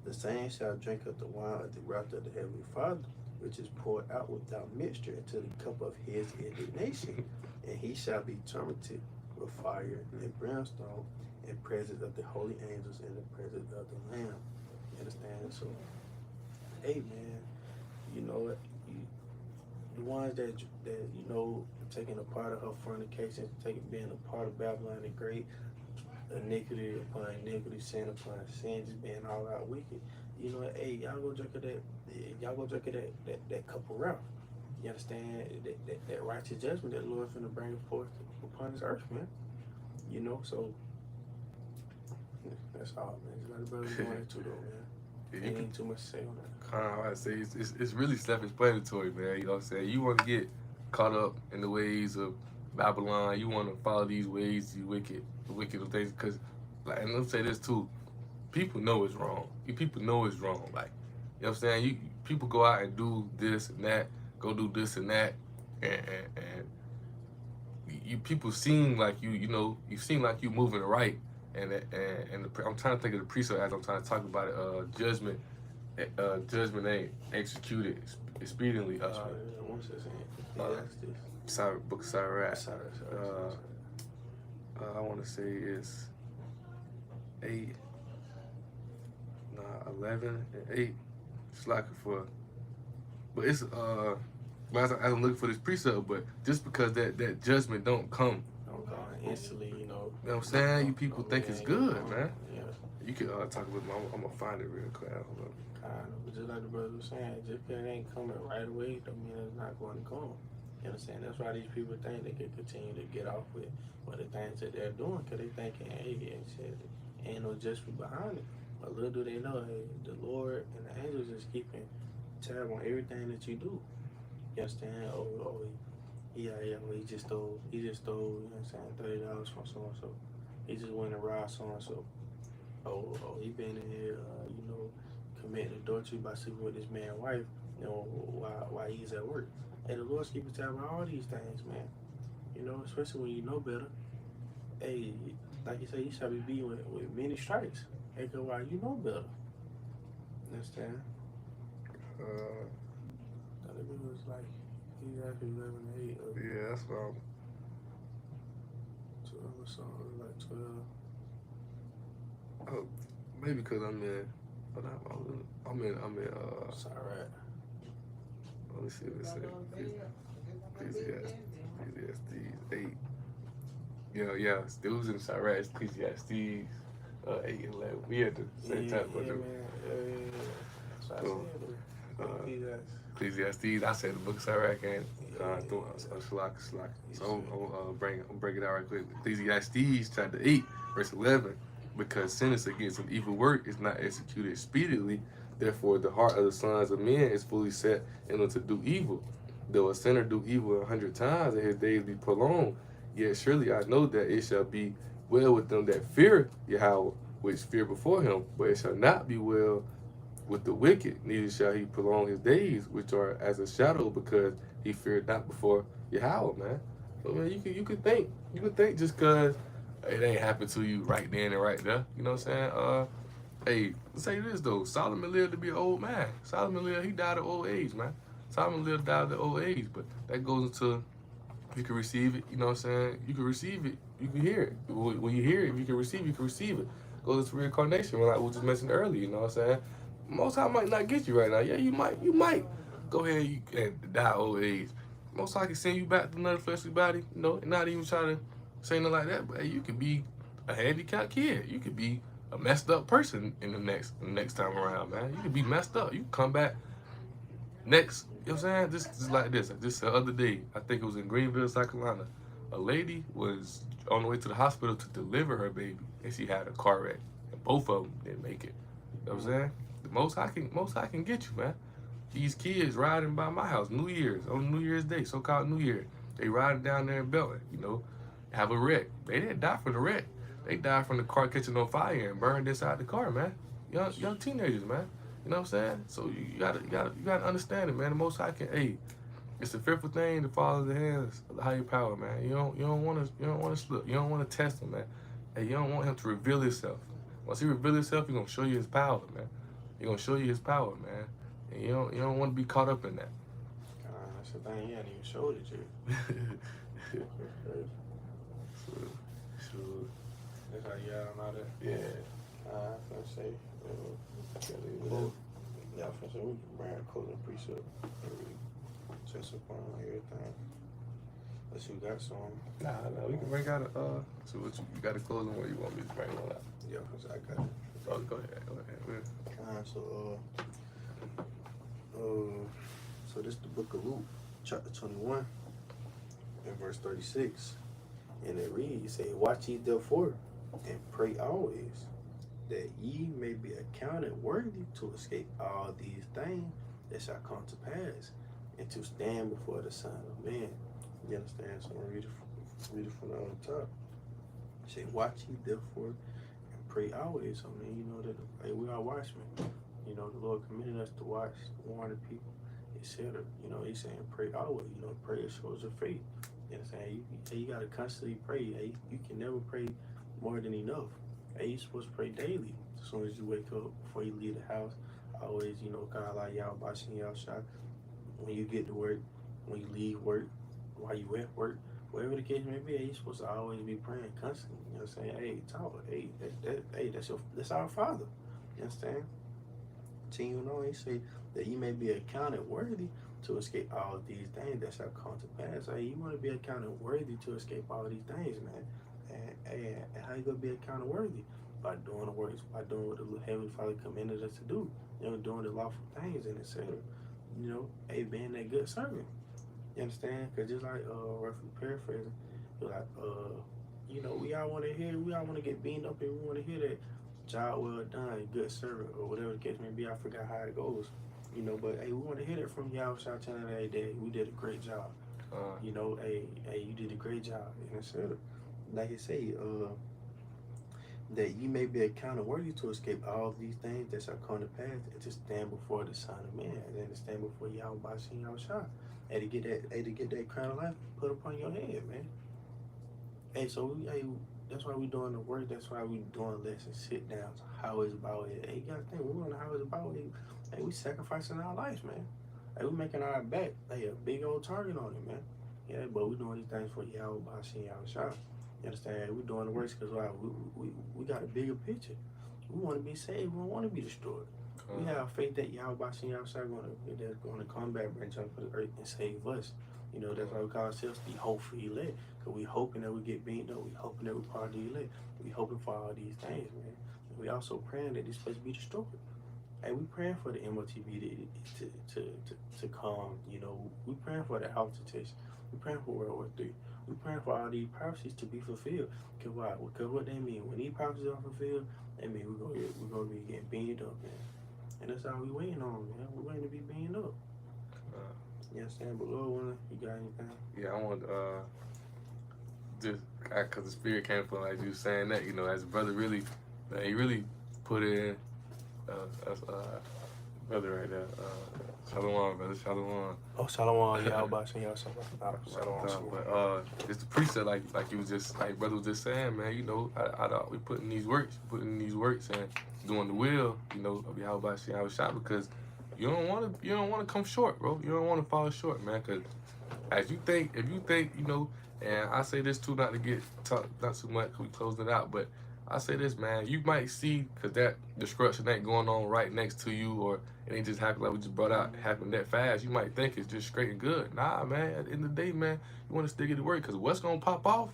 the same shall drink of the wine of the wrath of the heavenly Father, which is poured out without mixture into the cup of his indignation, and he shall be tormented with fire and brimstone in presence of the holy angels and the presence of the Lamb. You understand? So, hey man, the ones that taking a part of her fornication, being a part of Babylon the Great, iniquity upon iniquity, sin upon sin, just being all out wicked. Hey, y'all go drink of that cup of wrath. You understand that righteous judgment that the Lord finna bring forth upon this earth, man. So that's all, man. Just let the brothers go into though, man. Ain't too much to say on that. I say it's really self-explanatory, man. You know what I'm saying? You want to get caught up in the ways of Babylon. You want to follow these ways, the wicked things. Because, and let me say this too, people know it's wrong. People know it's wrong. Like, you know what I'm saying? People go out and do this and that, go do this and that, and you people seem like you know you seem like you moving right, I'm trying to think of the precept as I'm trying to talk about it. Judgment ain't executed expediently. What's his name? Uh, Book of Sirach. Sorry. I want to say it's 8, 11, and 8. It's like for, but it's but as I'm looking for this precept, but just because that judgment don't come, Don't go instantly, you know what I'm saying? You people think it's good, man. Yeah. You can talk with me. I'm gonna find it real quick. Hold up. Kind of, but just like the brother was saying, just because it ain't coming right away, don't mean it's not going to come. You understand? That's why these people think they can continue to get off with the things that they're doing, because they thinking, hey, ain't no judgment behind it. But little do they know, hey, the Lord and the angels is keeping tab on everything that you do. You understand? He just stole, you know what I'm saying, $30 from so-and-so. He just went and robbed so-and-so. He been in here, committing adultery by sleeping with his man's wife, while he's at work. Hey, the Lord's keeping tab on all these things, man. Especially when you know better. Hey, like you say, you shall be beaten with many stripes. Hey, cause why you know better. Understand? I think it was like he's actually 11 and 8. Yeah, that's what I'm. 12 or something, like 12. Oh, maybe because I'm in. It's alright. Let me see what it says. Ecclesiastes 8. Yeah. It was in Sirach, Ecclesiastes 8 and 11. We had the same time. Yeah, man. That's what I said. Ecclesiastes. I said the book of Sirach and Shalak. So I'm bring it out right quick. Ecclesiastes chapter 8, verse 11. Because sentence against an evil work is not executed speedily, therefore the heart of the sons of men is fully set in them to do evil. Though a sinner do evil 100 times and his days be prolonged, yet surely I know that it shall be well with them that fear Yahweh, which fear before him, but it shall not be well with the wicked, neither shall he prolong his days, which are as a shadow, because he feared not before Yahweh, man. So man, you could think just cause it ain't happened to you right then and right there. You know what I'm saying? Hey, let's say this though. Solomon lived to be an old man. He died of old age, man. Died of old age, but that goes into you can receive it. You know what I'm saying? You can receive it. You can hear it. When you hear it, you can receive it. Goes into reincarnation, like we just mentioned earlier. You know what I'm saying? Most High might not get you right now. Yeah, you might go ahead and die of old age. Most High can send you back to another fleshly body. And not even try to say nothing like that, but hey, you could be a handicapped kid. You could be a messed up person in the next time around, man. You could be messed up. You can come back next. You know what I'm saying? Just like this. Just the other day, I think it was in Greenville, South Carolina. A lady was on the way to the hospital to deliver her baby, and she had a car wreck, and both of them didn't make it. You know what I'm saying? The most I can get you, man. These kids riding by my house, New Year's Day, so-called New Year. They riding down there in Belton, have a wreck. They didn't die from the wreck. They died from the car catching on fire and burned inside the car, man. Young teenagers, man. You know what I'm saying? So you gotta understand it, man. The Most High can, it's a fearful thing to follow the hands of the higher power, man. You don't want to slip. You don't want to test him, man. Hey, you don't want him to reveal himself. Once he reveals himself, he's gonna show you his power, man. He's gonna show you his power, man. And you don't want to be caught up in that. That's the thing. He hadn't even showed it to you. Sure. That's how you got on all that? Yeah. I was going to say, we can bring a closing precept and touch upon everything. Unless you got some. Nah, we can bring out so what you got a closing where you want me to bring one out? Yeah, because I got it. Oh, go ahead. So this is the book of Luke, chapter 21, and verse 36. And it reads, say, watch ye therefore, and pray always, that ye may be accounted worthy to escape all these things that shall come to pass, and to stand before the Son of Man. You understand? So I'm going to read it from the top. Say, watch ye therefore, and pray always. I mean, that we are watchmen. The Lord committed us to watch, warn the people, etc. He's saying pray always. Prayer shows your faith. You know what I'm saying? You gotta constantly pray. Hey, you can never pray more than enough. Hey, you supposed to pray daily. As soon as you wake up, before you leave the house, always, God like y'all bashing y'all shot. When you get to work, when you leave work, while you at work, whatever the case may be, hey, you supposed to always be praying constantly. You know what I'm saying? Hey, talk. Hey, that's our Father. You understand? Continue on, he say that you may be accounted worthy to escape all of these things that shall come to pass. Hey, you want to be accounted worthy to escape all of these things, man. And how you gonna be accounted worthy? By doing the works, by doing what the Heavenly Father commanded us to do. Doing the lawful things and etc. Hey, being that good servant. You understand? Because just like roughly paraphrasing, like we all want to hear, we all want to get beamed up, and we want to hear that job well done, good servant, or whatever the case may be. I forgot how it goes. But hey, we want to hear that from y'all. Shout telling that day we did a great job. Hey, you did a great job, and etc. Like I say, that you may be accounted worthy to escape all of these things that shall come to pass, and to stand before the Son of Man, and to stand before Yahweh Bashim Yahushua, and to get that crown of life put upon your head, man. Hey, so that's why we doing the work. That's why we doing lessons, sit downs, how it's about it. Hey, you gotta think, we know how it's about it. Hey, we sacrificing our lives, man. Hey, we making our back, a big old target on it, man. Yeah, but we doing these things for Yahweh Bashim Yahushua. You understand? We're doing the works because we got a bigger picture. We want to be saved. We don't want to be destroyed. We have faith that Yahweh Bashim Yahushua going to come back, bring jump to the earth and save us. That's why we call ourselves the hopeful elect. Because we hoping that we get beaten up. We hoping that we part of the elect. We hoping for all these things, man. And we also praying that this place be destroyed. Hey, we praying for the MOTB to come. We praying for the house to test. We praying for World War III. We praying for all these prophecies to be fulfilled. Cause what they mean? When these prophecies are fulfilled, they mean we're gonna be getting beamed up, man. And that's all we waiting on, man. We're waiting to be beamed up. You understand? But Lord, you got anything? Yeah, I want just because the spirit came from like you saying that, as a brother really, he really put it in. Brother right there, Shalom, brother, Shalom. Oh, Shalom, y'all bashing y'all Shalom. But it's the precept, like you was just like brother was just saying, man. We putting these works, and doing the will, of Yahweh Bashim Yahushua, because you don't want to come short, bro. You don't want to fall short, man. Because if you think, and I say this too, not to get talk not too much, 'cause we closed it out, but I say this, man. You might see, because that destruction ain't going on right next to you, or it ain't just happened like we just brought out, happened that fast. You might think it's just straight and good. Nah, man. At the end of the day, man, you want to stick it to work, because what's gonna pop off,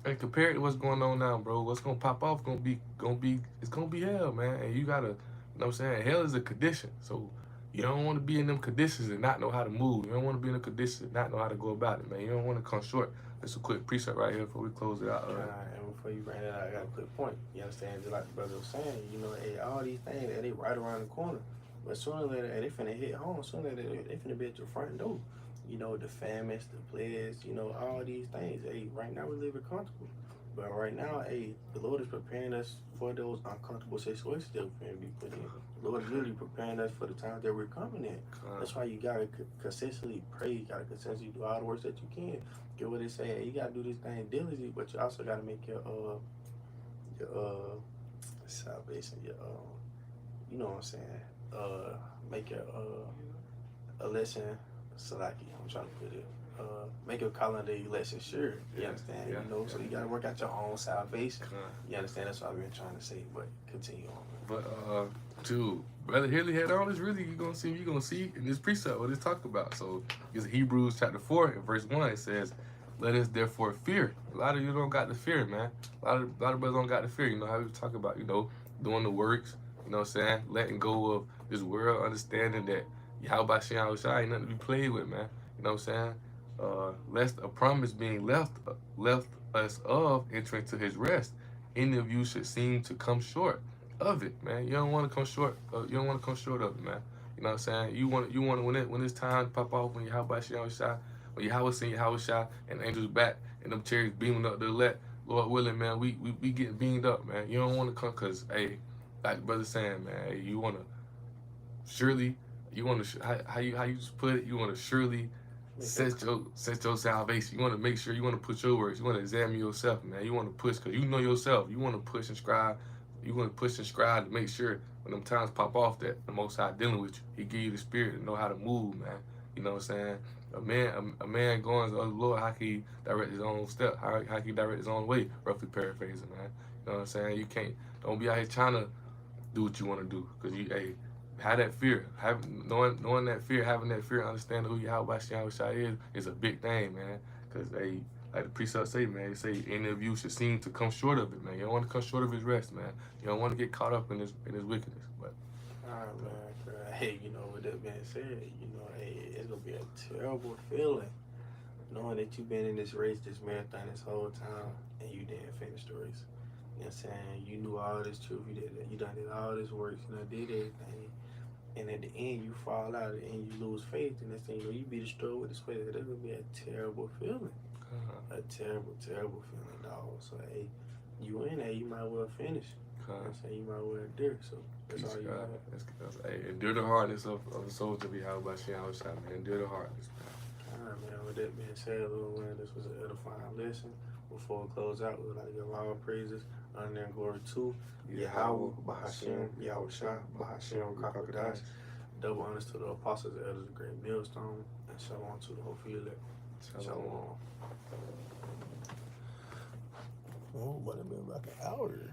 and compared to what's going on now, bro, what's gonna pop off it's gonna be hell, man. And you gotta, what I'm saying, hell is a condition. So you don't want to be in them conditions and not know how to move. You don't want to be in the conditions and not know how to go about it, man. You don't want to come short. That's a quick precept right here before we close it out. And before you bring it out, I got a quick point. You understand? Just like the brother was saying, hey, all these things, they right around the corner. But sooner or later, they finna hit home. Sooner or later, they finna be at your front door. The famines, the plagues, all these things. Hey, right now we live it comfortable. But right now, hey, the Lord is preparing us for those uncomfortable situations that we're going to be put in. The Lord is really preparing us for the times that we're coming in. That's why you got to consistently pray. You got to consistently do all the works that you can. Get what they say. Hey, you got to do this thing diligently, but you also got to make your salvation, you know what I'm saying? Make your election, Salaki, I'm trying to put it. Make your calendar election sure. You understand? Yeah, so you gotta work out your own salvation. You understand? That's what I've been trying to say. But continue on. Man. But to Brother Hilly head on is really you're gonna see in this precept what it's talking about. So it's Hebrews chapter 4 and verse 1. It says, "Let us therefore fear." A lot of you don't got the fear, man. A lot of brothers don't got the fear. How we talk about doing the works. What I'm saying, letting go of this world, understanding that Yahweh Bashim Yahushua ain't nothing to be played with, man. You know what I'm saying? Lest a promise being left us of entering to his rest, any of you should seem to come short of it, man. You don't want to come short. You don't want to come short of it, man. You know what I'm saying? You want when it's time to pop off, when Yahweh Bashim Yahushua, when Yahweh send Yahushua and the angels back and them chariots beaming up the elect, Lord willing, man, we getting beamed up, man. You don't want to come because, hey, like the brother saying, man, hey, you want to surely, how you just put it, you want to surely set your salvation. You want to make sure you want to put your works. You want to examine yourself, man. You want to push because you know yourself. You want to push and strive. You want to push and strive to make sure when them times pop off that the Most High dealing with you, He give you the spirit to know how to move, man. You know what I'm saying? A man going to the Lord, how can he direct his own step? How can he direct his own way? Roughly paraphrasing, man. You know what I'm saying? You can't, don't be out here trying to do what you want to do. Because have that fear. Knowing that fear, having that fear, understanding who Yahweh is a big thing, man. Because like the precepts say, man, they say any of you should seem to come short of it, man. You don't want to come short of his rest, man. You don't want to get caught up in his wickedness. But Alright, man. Hey, you know, with that being said, you know, hey, it's gonna be a terrible feeling knowing that you've been in this race, this marathon, this whole time, and you didn't finish the race. You know what I'm saying? You knew all this truth. You done did all this work. You know, did everything. And at the end, you fall out, and you lose faith. And next thing you know, you be destroyed with this faith. That's gonna be a terrible feeling. A terrible, terrible feeling, dog. So, hey, you in there, you might well finish. You know what I'm saying? You might well endure. So, that's all you got. Hey, endure the hardness of the soldier be how about you, man. Endure the hardness, man. All right, man. With that being said, little man, this was an edifying lesson. Before we close out, we would like to give all praises, honor, and glory to Yahweh, Bahashem, Yahweh Shah, Bahashem, Crocodiles. Double honors to the apostles, the elders, the great millstone, and shalom to the whole field. Shalom. Oh, but it been like an hour.